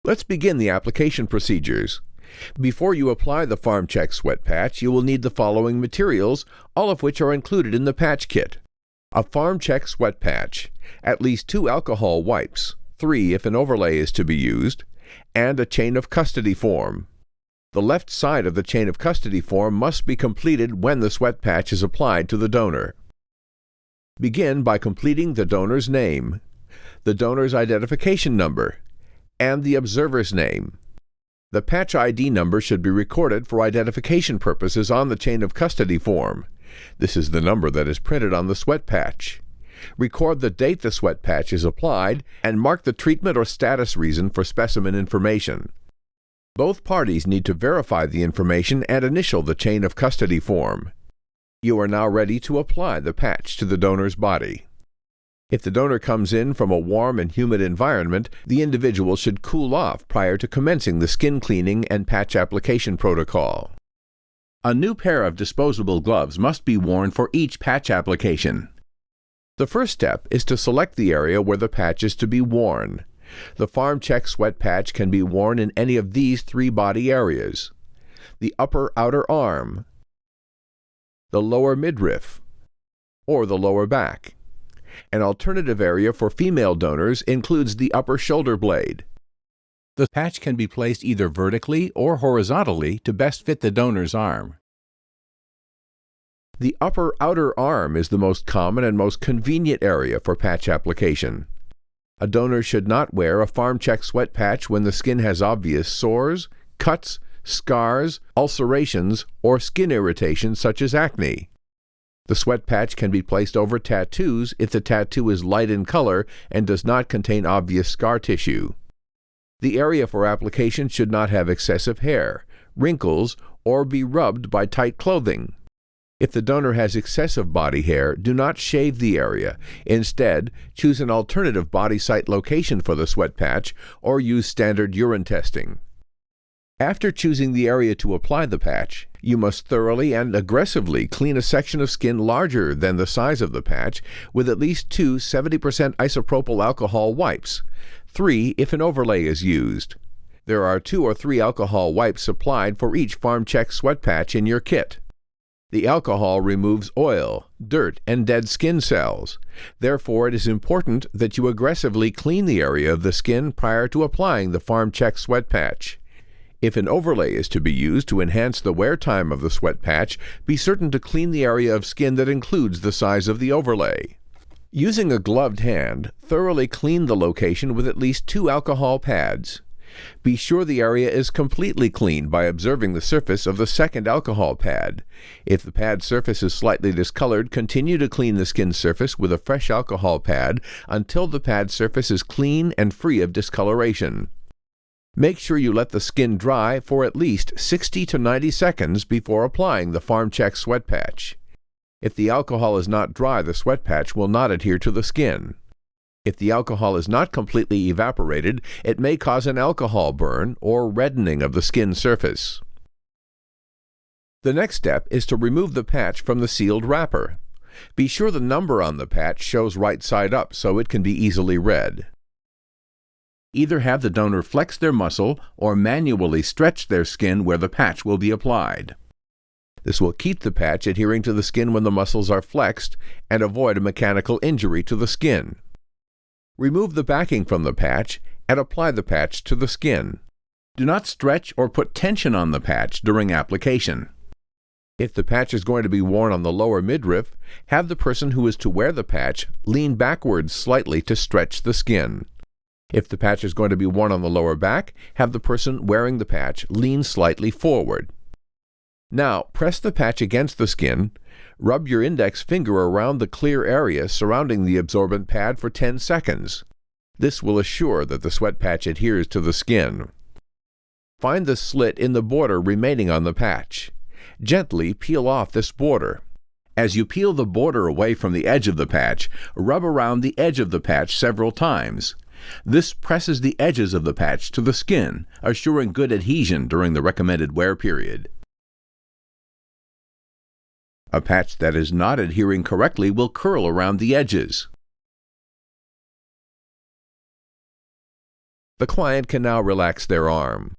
Let's begin the application procedures. Before you apply the PharmChek sweat patch, you will need the following materials, all of which are included in the patch kit. A PharmChek sweat patch, at least 2 alcohol wipes, 3 if an overlay is to be used, and a chain of custody form. The left side of the chain of custody form must be completed when the sweat patch is applied to the donor. Begin by completing the donor's name, the donor's identification number, and the observer's name. The patch ID number should be recorded for identification purposes on the chain of custody form. This is the number that is printed on the sweat patch. Record the date the sweat patch is applied and mark the treatment or status reason for specimen information. Both parties need to verify the information and initial the chain of custody form. You are now ready to apply the patch to the donor's body. If the donor comes in from a warm and humid environment, the individual should cool off prior to commencing the skin cleaning and patch application protocol. A new pair of disposable gloves must be worn for each patch application. The first step is to select the area where the patch is to be worn. The PharmChek sweat patch can be worn in any of these 3 body areas: the upper outer arm, the lower midriff, or the lower back. An alternative area for female donors includes the upper shoulder blade. The patch can be placed either vertically or horizontally to best fit the donor's arm. The upper outer arm is the most common and most convenient area for patch application. A donor should not wear a PharmChek sweat patch when the skin has obvious sores, cuts, scars, ulcerations, or skin irritations such as acne. The sweat patch can be placed over tattoos if the tattoo is light in color and does not contain obvious scar tissue. The area for application should not have excessive hair, wrinkles, or be rubbed by tight clothing. If the donor has excessive body hair, do not shave the area. Instead, choose an alternative body site location for the sweat patch or use standard urine testing. After choosing the area to apply the patch, you must thoroughly and aggressively clean a section of skin larger than the size of the patch with at least 2 70% isopropyl alcohol wipes, 3 if an overlay is used. There are 2 or 3 alcohol wipes supplied for each PharmChek sweat patch in your kit. The alcohol removes oil, dirt, and dead skin cells. Therefore, it is important that you aggressively clean the area of the skin prior to applying the PharmChek sweat patch. If an overlay is to be used to enhance the wear time of the sweat patch, be certain to clean the area of skin that includes the size of the overlay. Using a gloved hand, thoroughly clean the location with at least 2 alcohol pads. Be sure the area is completely cleaned by observing the surface of the second alcohol pad. If the pad surface is slightly discolored, continue to clean the skin surface with a fresh alcohol pad until the pad surface is clean and free of discoloration. Make sure you let the skin dry for at least 60 to 90 seconds before applying the PharmChek sweat patch. If the alcohol is not dry, the sweat patch will not adhere to the skin. If the alcohol is not completely evaporated, it may cause an alcohol burn or reddening of the skin surface. The next step is to remove the patch from the sealed wrapper. Be sure the number on the patch shows right side up so it can be easily read. Either have the donor flex their muscle or manually stretch their skin where the patch will be applied. This will keep the patch adhering to the skin when the muscles are flexed and avoid a mechanical injury to the skin. Remove the backing from the patch and apply the patch to the skin. Do not stretch or put tension on the patch during application. If the patch is going to be worn on the lower midriff, have the person who is to wear the patch lean backwards slightly to stretch the skin. If the patch is going to be worn on the lower back, have the person wearing the patch lean slightly forward. Now, press the patch against the skin. Rub your index finger around the clear area surrounding the absorbent pad for 10 seconds. This will assure that the sweat patch adheres to the skin. Find the slit in the border remaining on the patch. Gently peel off this border. As you peel the border away from the edge of the patch, rub around the edge of the patch several times. This presses the edges of the patch to the skin, assuring good adhesion during the recommended wear period. A patch that is not adhering correctly will curl around the edges. The client can now relax their arm.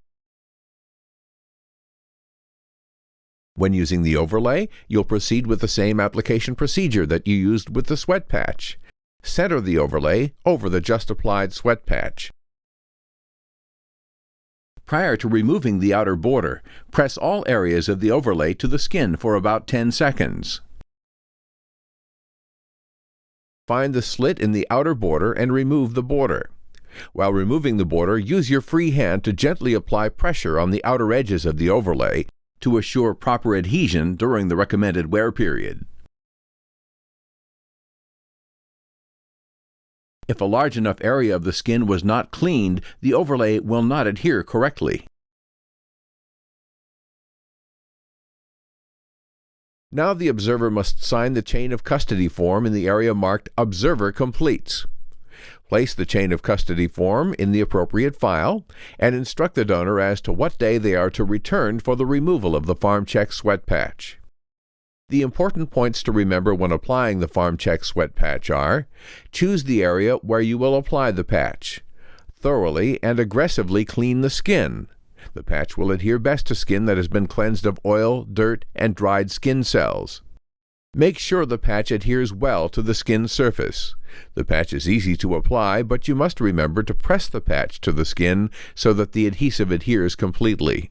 When using the overlay, you'll proceed with the same application procedure that you used with the sweat patch. Center the overlay over the just applied sweat patch. Prior to removing the outer border, press all areas of the overlay to the skin for about 10 seconds. Find the slit in the outer border and remove the border. While removing the border, use your free hand to gently apply pressure on the outer edges of the overlay to assure proper adhesion during the recommended wear period. If a large enough area of the skin was not cleaned, the overlay will not adhere correctly. Now the observer must sign the chain of custody form in the area marked Observer Completes. Place the chain of custody form in the appropriate file and instruct the donor as to what day they are to return for the removal of the PharmChek sweat patch. The important points to remember when applying the PharmChek sweat patch are: choose the area where you will apply the patch. Thoroughly and aggressively clean the skin. The patch will adhere best to skin that has been cleansed of oil, dirt, and dried skin cells. Make sure the patch adheres well to the skin surface. The patch is easy to apply, but you must remember to press the patch to the skin so that the adhesive adheres completely.